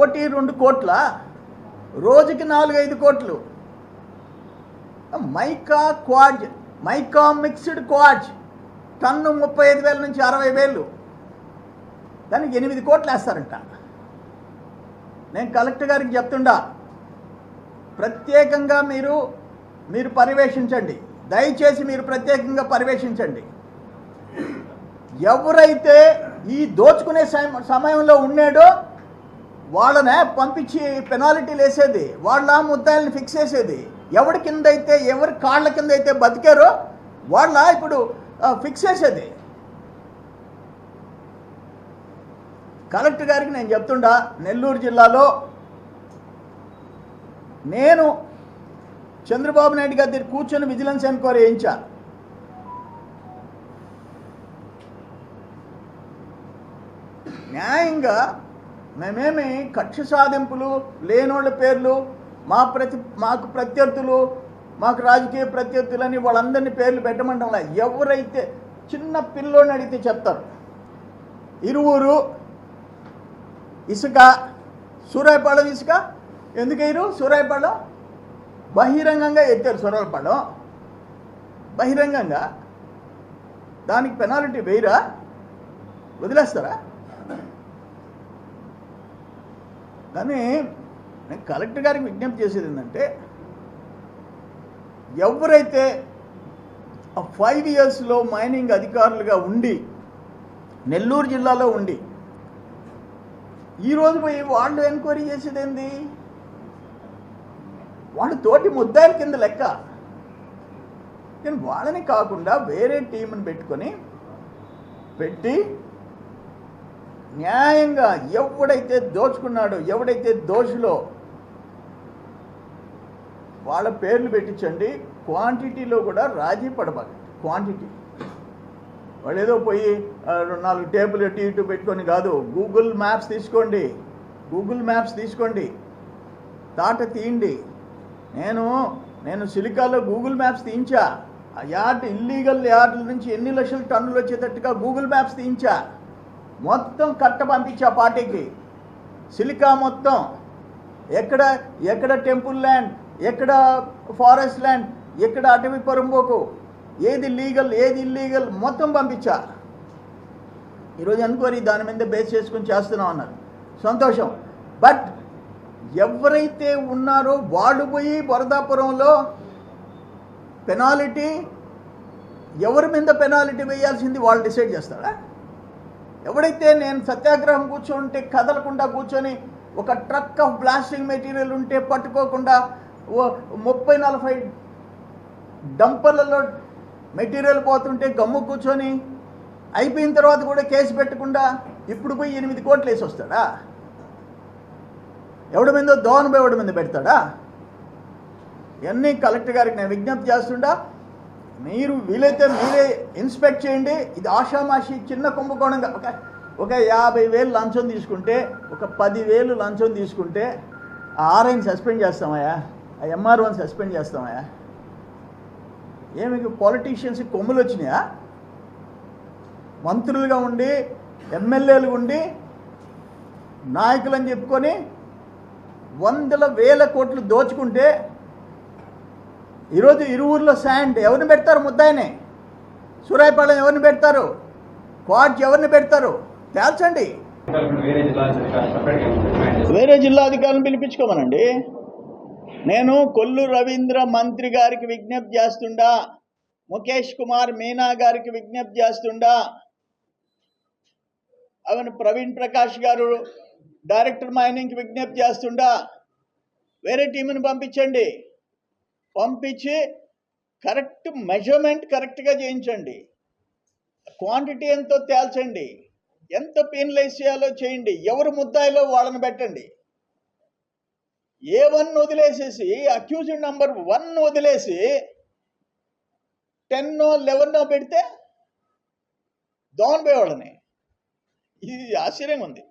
1-2 కోట్ల, రోజుకి 4-5 కోట్లు. మైకా మిక్స్డ్ క్వాడ్జ్ టన్ను 35,000 నుంచి 60,000, దానికి 8 కోట్లు వేస్తారంట. నేను కలెక్టర్ గారికి చెప్తుండా, ప్రత్యేకంగా మీరు పర్యవేక్షించండి, దయచేసి మీరు ప్రత్యేకంగా పర్యవేక్షించండి. ఎవరైతే ఈ దోచుకునే సమయంలో ఉన్నాడో వాళ్ళనే పంపించి పెనాల్టీలు వేసేది, వాళ్ళ ముద్దాయిల్ని ఫిక్స్ చేసేది. ఎవరి కాళ్ళ కింద అయితే బతికారో వాళ్ళ ఇప్పుడు ఫిక్స్ చేసేది. కలెక్టర్ గారికి నేను చెప్తుండా, నెల్లూరు జిల్లాలో నేను చంద్రబాబు నాయుడు గారి దగ్గర కూర్చొని విజిలెన్స్ ఎంక్వైరీ చేయించా. న్యాయంగా మేమేమి కక్ష సాధింపులు, లేనోళ్ళ పేర్లు, మాకు ప్రత్యర్థులు, మాకు రాజకీయ ప్రత్యర్థులని వాళ్ళందరినీ పేర్లు పెట్టమంటంలా. ఎవరైతే చిన్న పిల్లోని అడిగితే చెప్తారు. ఇరువురు ఇసుక, సూరాయపాలెం ఇసుక ఎందుకు సూరాయపాలెం బహిరంగంగా ఎత్తారు. సూరాయపాలెం బహిరంగంగా, దానికి పెనాల్టీ వేయరా? వదిలేస్తారా? కానీ నేను కలెక్టర్ గారికి విజ్ఞప్తి చేసేది ఏంటంటే, ఎవరైతే 5 ఇయర్స్లో మైనింగ్ అధికారులుగా ఉండి నెల్లూరు జిల్లాలో ఉండి ఈరోజు పోయి వాళ్ళు ఎంక్వైరీ చేసేది ఏంది? వాళ్ళు తోటి ముద్దాయిల కింద లెక్క. నేను వాళ్ళని కాకుండా వేరే టీంని పెట్టి న్యాయంగా ఎవడైతే దోచుకున్నాడో, ఎవడైతే దోషులో వాళ్ళ పేర్లు పెట్టించండి. క్వాంటిటీలో కూడా రాజీ పడబాకండి. క్వాంటిటీ వాళ్ళు ఏదో పోయి 4 టేబుల్ ఇటు పెట్టుకొని కాదు. గూగుల్ మ్యాప్స్ తీసుకోండి, తాట తీయండి. నేను సిలికాలో గూగుల్ మ్యాప్స్ తీయించా. ఆ ఇల్లీగల్ యార్డుల నుంచి ఎన్ని లక్షల టన్నులు వచ్చేటట్టుగా గూగుల్ మ్యాప్స్ తీయించా. మొత్తం కట్ట పంపించా పార్టీకి. సిలికా మొత్తం ఎక్కడ టెంపుల్ ల్యాండ్, ఎక్కడ ఫారెస్ట్ ల్యాండ్, ఎక్కడ అటవీ పరంబోకు, ఏది లీగల్ ఏది ఇల్లీగల్ మొత్తం పంపించా. ఈరోజు ఎంక్వైరీ దాని మీద బేస్ చేసుకుని చేస్తున్నాం అన్నారు. సంతోషం. బట్ ఎవరైతే ఉన్నారో వాళ్ళు పోయి వరదాపురంలో పెనాల్టీ, ఎవరి మీద పెనాల్టీ వేయాల్సింది వాళ్ళు డిసైడ్ చేస్తారా? ఎవడైతే నేను సత్యాగ్రహం కూర్చోంటే కదలకుండా కూర్చొని, ఒక ట్రక్ ఆఫ్ బ్లాస్టింగ్ మెటీరియల్ ఉంటే పట్టుకోకుండా 30-40 డంపర్లలో మెటీరియల్ పోతుంటే గమ్ము కూర్చొని అయిపోయిన తర్వాత కూడా కేసు పెట్టకుండా ఇప్పుడు పోయి 8 కోట్లు వేసి వస్తాడా? ఎవడి మీద ఎవడి మీద పెడతాడా? ఇవన్నీ కలెక్టర్ గారికి నేను విజ్ఞప్తి చేస్తుండా. మీరు వీలైతే మీరే ఇన్స్పెక్ట్ చేయండి. ఇది ఆషామాషి చిన్న కుంభకోణంగా ఒక 50,000 లంచం తీసుకుంటే, ఒక 10,000 లంచం తీసుకుంటే ఆ ఆర్ఐని సస్పెండ్ చేస్తామయ్యా, ఆ ఎంఆర్ఓని సస్పెండ్ చేస్తామయ్యా? ఏమి పాలిటీషియన్స్కి కొమ్ములు వచ్చినాయా? మంత్రులుగా ఉండి, ఎమ్మెల్యేలు ఉండి, నాయకులని చెప్పుకొని 100,000 కోట్లు దోచుకుంటే ఈరోజు ఇరువురిలో శాండ్ ఎవరిని పెడతారు? ముద్దాయిని. సూరాయపాలెం ఎవరిని పెడతారు? క్వాడ్జ్ ఎవరిని పెడతారు? తేల్చండి. వేరే జిల్లా అధికారులను పిలిపించుకోమనండి. నేను కొల్లు రవీంద్ర మంత్రి గారికి విజ్ఞప్తి చేస్తుండా, ముఖేష్ కుమార్ మీనా గారికి విజ్ఞప్తి చేస్తుండా, ప్రవీణ్ ప్రకాష్ గారు డైరెక్టర్ మైనింగ్కి విజ్ఞప్తి చేస్తుండా, వేరే టీంని పంపించి కరెక్ట్ మెజర్మెంట్ కరెక్ట్గా చేయించండి. క్వాంటిటీ ఎంతో తేల్చండి. ఎంత పెనలైజ్ చేయాలో చేయండి. ఎవరు ముద్దాయిలో వాళ్ళని పెట్టండి. A1 వదిలేసేసి, అక్యూజ్డ్ నంబర్ 1 వదిలేసి 10 11 పెడితే దోన్ పోయేవాళ్ళని. ఇది ఆశ్చర్యంగా ఉంది.